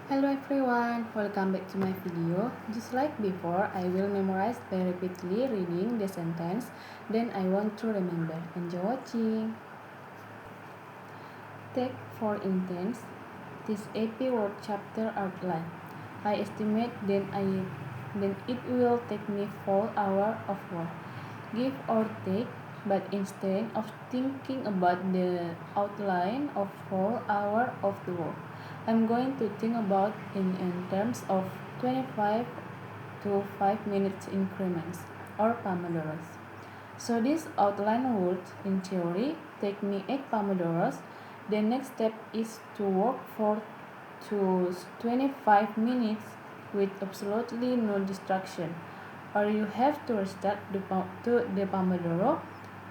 Hello everyone, welcome back to my video. Just like before, I will memorize by repeatedly reading the sentence, then I want to remember. Enjoy watching. Take for instance, this AP Word chapter outline. I estimate then it will take me 4 hours of work. Give or take, but instead of thinking about the outline of 4 hours of the work, I'm going to think about in terms of 25 to 5 minutes increments or pomodoros. So this outline would, in theory, take me 8 pomodoros. The next step is to work for to 25 minutes with absolutely no distraction, or you have to restart the Pomodoro,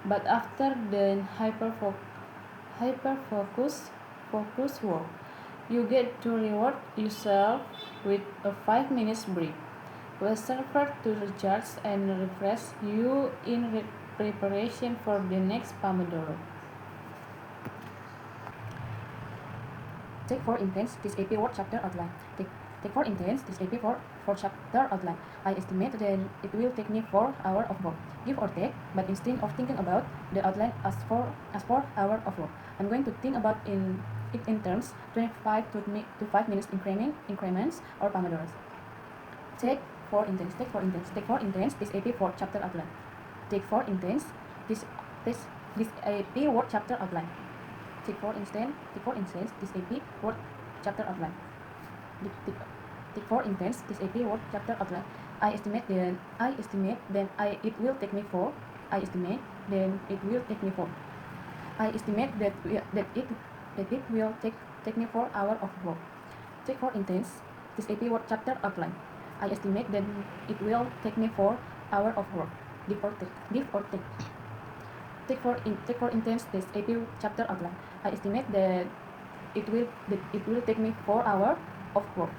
but after the hyper focus work, you get to reward yourself with a 5 minutes break. Will serve to recharge and refresh you in preparation for the next Pomodoro. Take for instance this AP Word chapter outline. Take for instance this AP for chapter outline. I estimate that it will take me 4 hours of work, give or take. But instead of thinking about the outline as 4 hours of work, I'm going to think about it in terms 25 to 5 minutes increments or pomodoros. Take for instance this AP for chapter outline. Take for instance this this this AP Word chapter outline. Take for instance this AP Word chapter outline. Take for instance this AP Word chapter outline. I estimate then it will take me four. I estimate then it will take me four. I estimate that it will take me 4 hours of work. Take for instance this AP Word chapter outline. I estimate that it will take me 4 hours of work. Give or take. Take for instance this AP chapter outline. I estimate that it will take me 4 hours of work.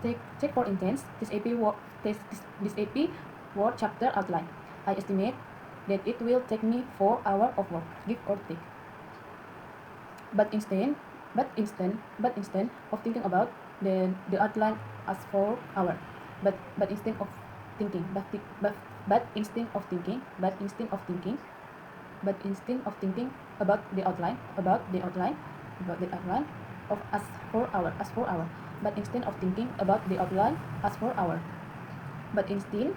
Take for instance this AP Word chapter outline. I estimate that it will take me 4 hours of work. Give or take. But instead of thinking about the outline as 4 hours, but instead of thinking, but instead of thinking, about the outline of as 4 hours, but instead of thinking about the outline as 4 hours, but instead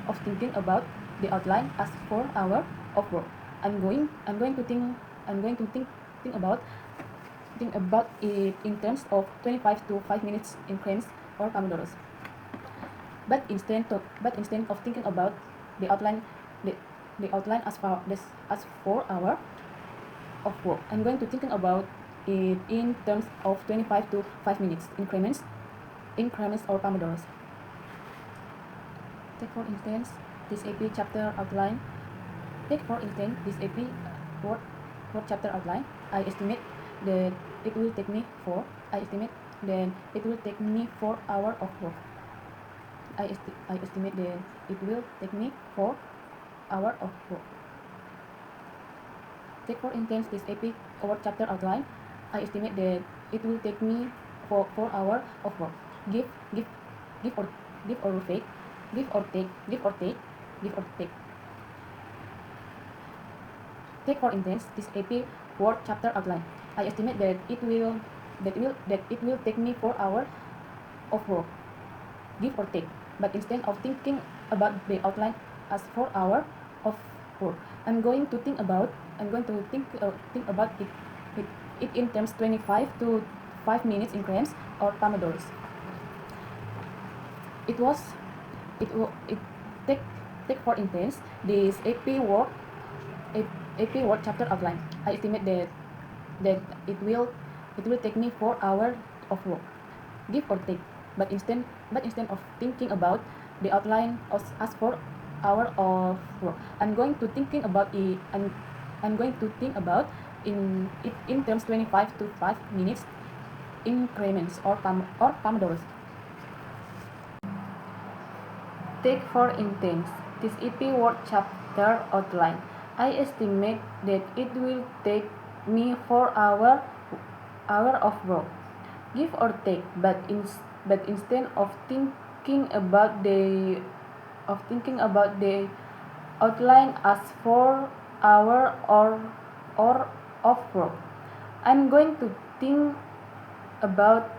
of thinking about the outline as 4 hours of work, I'm going to think about it in terms of 25 to 5 minutes increments or pomodoros. But instead of thinking about the outline the, the outline as 4 hours of work, I'm going to thinking about it in terms of 25 to 5 minutes increments or pomodoros. Take for instance this AP chapter outline. Take for instance this AP word chapter outline. I estimate that it will take me 4 hours of work. I estimate that it will take me 4 hours of work. Take for instance this AP word chapter outline. I estimate that it will take me 4 hours of work. Give give give or give or take give or take give or take give or take. Take for instance this AP Word chapter outline. I estimate that it will take me 4 hours of work. Give or take. But instead of thinking about the outline as 4 hours of work, I'm going to think about it in terms 25 to 5 minutes increments or pomodoros. It was it wa- it take for instance this AP Word chapter outline. I estimate that it will take me 4 hours of work. Give or take. But instead of thinking about the outline as 4 hours of work, I'm going to thinking about it and I'm going to think about in terms 25 to 5 minutes increments or pomodoros. Take for instance this EP Word chapter outline. I estimate that it will take me 4 hour of work. give or take, but instead of thinking about the outline as 4 hours or of work, I'm going to think about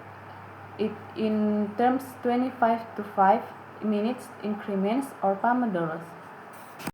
it in terms 25 to 5 minutes increments or pomodoros.